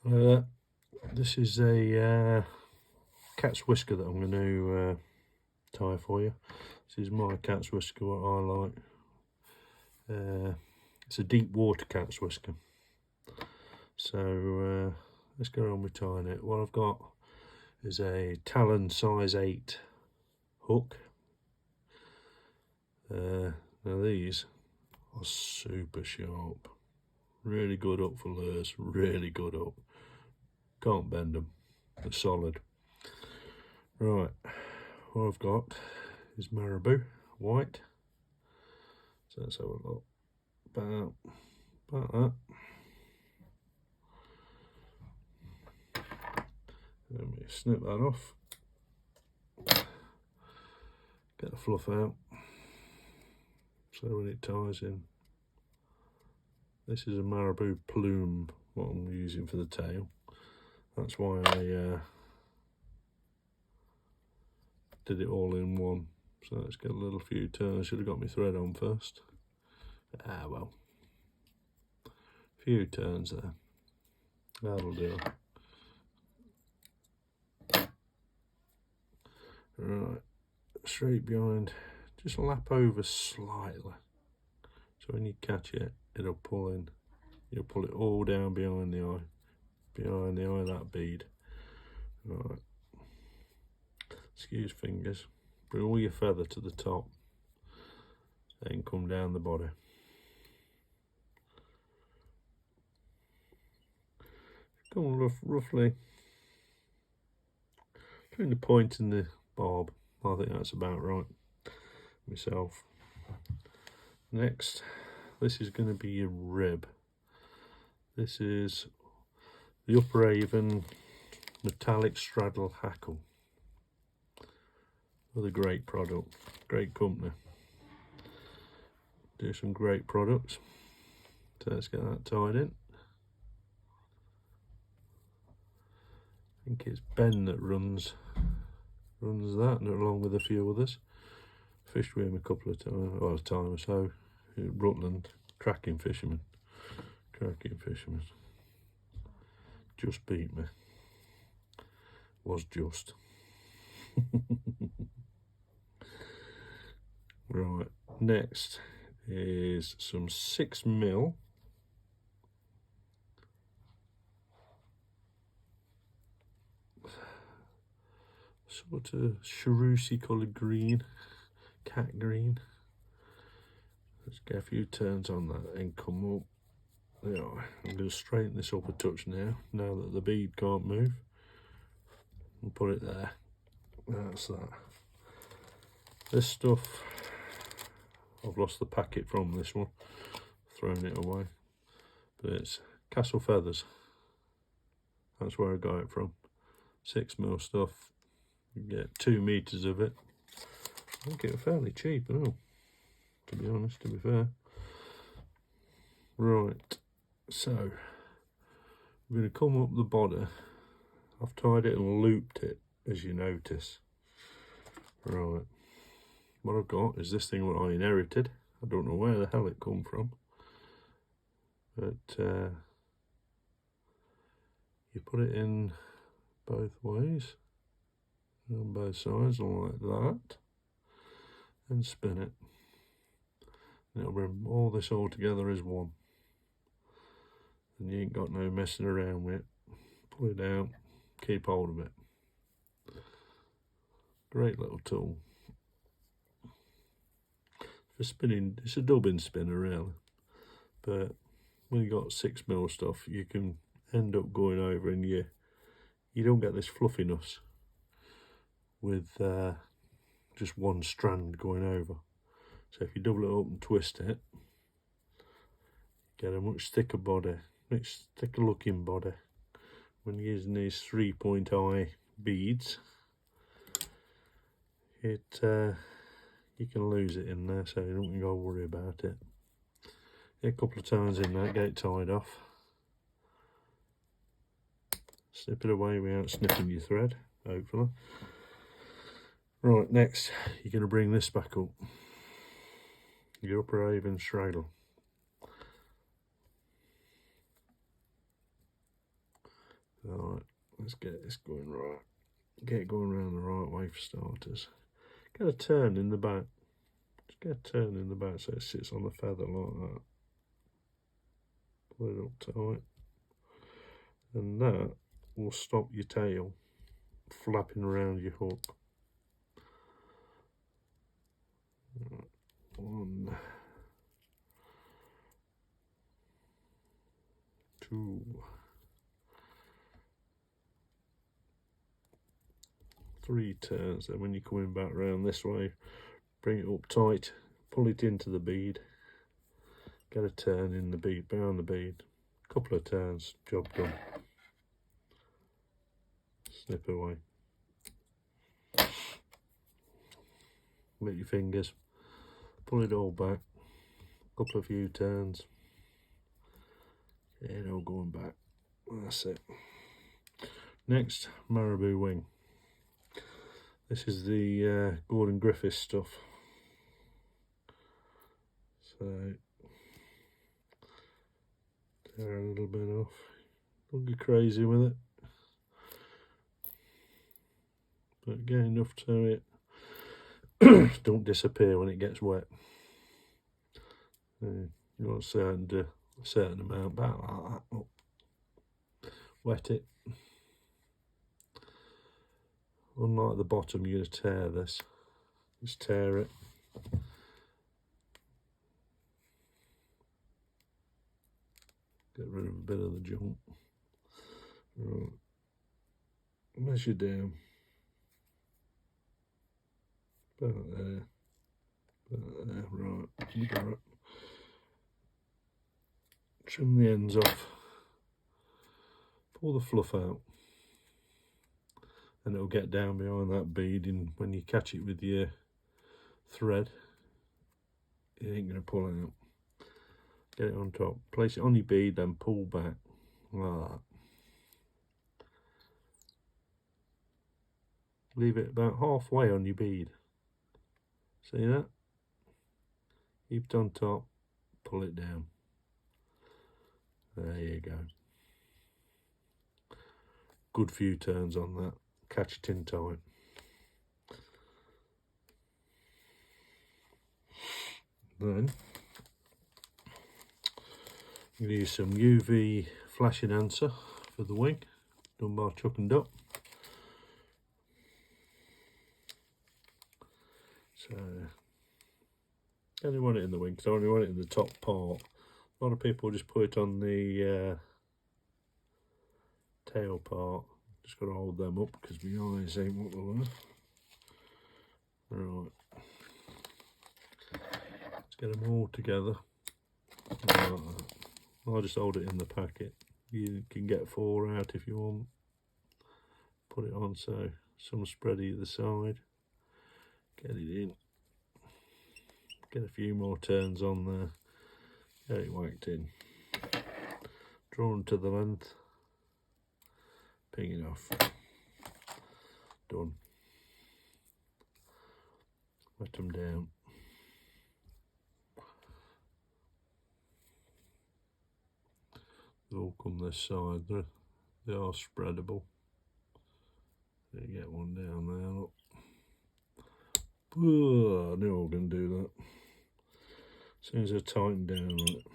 This is a cat's whisker that I'm going to tie for you. This is my cat's whisker, what I like. It's a deep water cat's whisker. So let's go on with tying it. What I've got is a Talon size 8 hook. Now these are super sharp, really good up for lures, really good up. Can't bend them, they're solid. Right, what I've got is Marabou white. So let's have a look. About that. Let me snip that off. Get the fluff out. So when it ties in, this is a Marabou plume, what I'm using for the tail. That's why I did it all in one. So let's get a little few turns. Should have got my thread on first. Ah well. Few turns there. That'll do. Right, straight behind. Just lap over slightly. So when you catch it, it'll pull in. You'll pull it all down behind the eye. Behind the eye, that bead. Right. Excuse fingers. Bring all your feather to the top. Then come down the body. Come roughly between the point and the barb. I think that's about right myself. Next, this is going to be your rib. This is the Uperaven metallic straddle hackle. Another great product, great company. Do some great products. So let's get that tied in. I think it's Ben that runs that, and along with a few others. Fished with him a couple of times, well, a time or so, in Rutland. Cracking fisherman. Just beat me. Was just. Right, next is some 6mm sort of cherousy coloured green, cat green. Let's get a few turns on that and come up. There. I'm going to straighten this up a touch now that the bead can't move, and put it there. That's that. This stuff, I've lost the packet from this one, thrown it away, but it's Castle Feathers. That's where I got it from. 6mm stuff. You get 2 meters of it. I think it was fairly cheap, to be honest, to be fair. Right, so we're going to come up the body. I've tied it and looped it, as you notice. Right, what I've got is this thing what I inherited. I don't know where the hell it come from, but you put it in both ways, on both sides, like that, and spin it. And it'll bring all this all together as one. And you ain't got no messing around with it. Pull it out, keep hold of it. Great little tool. For spinning, it's a dubbing spinner really. But when you got 6mm stuff, you can end up going over and you don't get this fluffiness with just one strand going over. So if you double it up and twist it, get a much thicker body, much thicker looking body. When you're using these 3-point eye beads, you can lose it in there, so you don't go worry about it. Get a couple of times in there, get it tied off. Snip it away without snipping your thread, hopefully. Right, next, you're going to bring this back up. Your Uperaven straddle. Alright, let's get this going right. Get it going around the right way for starters. Get a turn in the back. Just get a turn in the back so it sits on the feather like that. Pull it up tight. And that will stop your tail flapping around your hook. 1, 2, 3 turns. Then when you're coming back round this way, bring it up tight, pull it into the bead, get a turn in the bead, behind the bead, couple of turns, job done. Snip away. With your fingers, pull it all back, couple of few turns, yeah, it all going back. That's it. Next, marabou wing. This is the Gordon Griffiths stuff. So, tear a little bit off. Don't get crazy with it, but get enough to it. Don't disappear when it gets wet. You want a certain amount back like that. Oh. Wet it. Unlike the bottom, you're going to tear this. Just tear it. Get rid of a bit of the junk. Right. Measure down. About there. About there. Right. You got it. Trim the ends off. Pull the fluff out. And it'll get down behind that bead, and when you catch it with your thread, it ain't going to pull out. Get it on top. Place it on your bead, then pull back like that. Leave it about halfway on your bead. See that? Keep it on top, pull it down. There you go. Good few turns on that. Catch it in time. Then I'm going to use some UV flash enhancer for the wing, done by Chuck and Duck. So I only want it in the wing because I only want it in the top part. A lot of people just put it on the tail part. Just got to hold them up because my eyes ain't what they were. Right. Let's get them all together. I'll just hold it in the packet. You can get 4 out if you want. Put it on so some spread either side. Get it in. Get a few more turns on there. Get it whacked in. Draw them to the length. Ping it off. Done. Wet them down. They all come this side. They are spreadable. You get one down there. Look. I knew I was going to do that. As soon as I tighten down on it.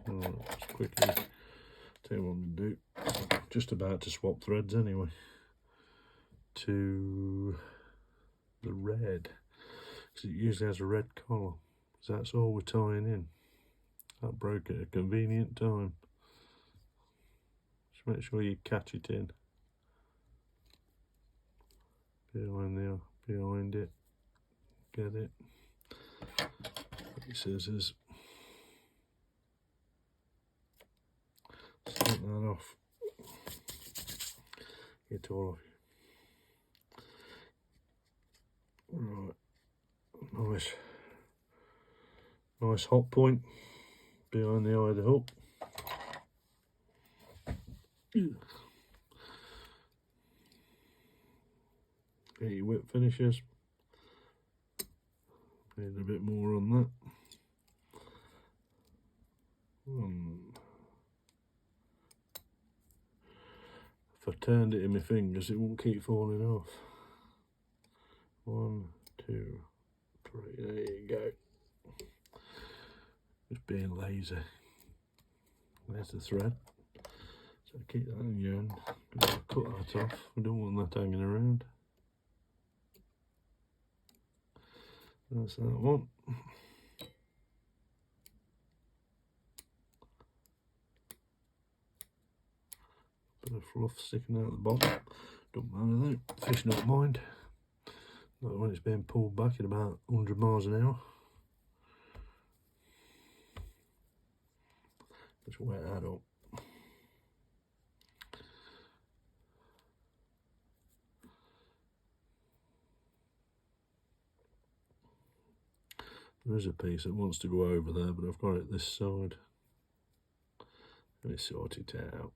Alright, just quickly tell you what I'm going to do. Just about to swap threads anyway. To the red. Because it usually has a red collar. So that's all we're tying in. That broke at a convenient time. Just make sure you catch it in. Behind it. Get it. Put your scissors. Snip that off. Get it all off. Right. Nice hot point behind the eye of the hook. Get your whip finishes. Need a bit more on that. 1, If I turned it in my fingers, it won't keep falling off. 1, 2, 3, there you go. Just being lazy. There's the thread. So keep that in your hand. Cut that off. We don't want that hanging around. That's that one. Bit of fluff sticking out the bottom. Don't matter though. Fish don't mind. Not when it's being pulled back at about 100 miles an hour. Just wet that up. There is a piece that wants to go over there, but I've got it this side. Let me sort it out.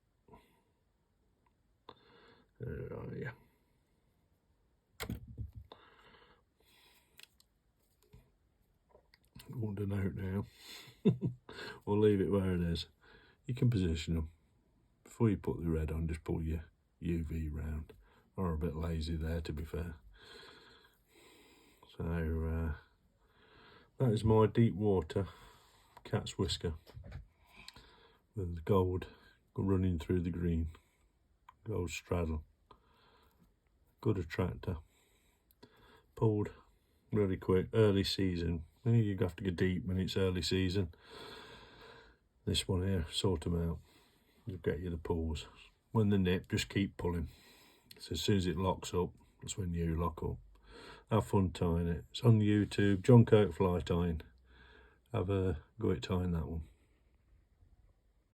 There are you. Want to note now. We'll leave it where it is. You can position them. Before you put the red on, just pull your UV round. Or a bit lazy there, to be fair. So, that is my deep water cat's whisker with the gold running through the green. Gold straddle. Good attractor. Pulled really quick, early season. You have to go deep when it's early season. This one here, sort them out. You'll get you the pulls. When they nip, just keep pulling. So as soon as it locks up, that's when you lock up. Have fun tying it. It's on YouTube, John Kirk Fly Tying. Have a go at tying that one.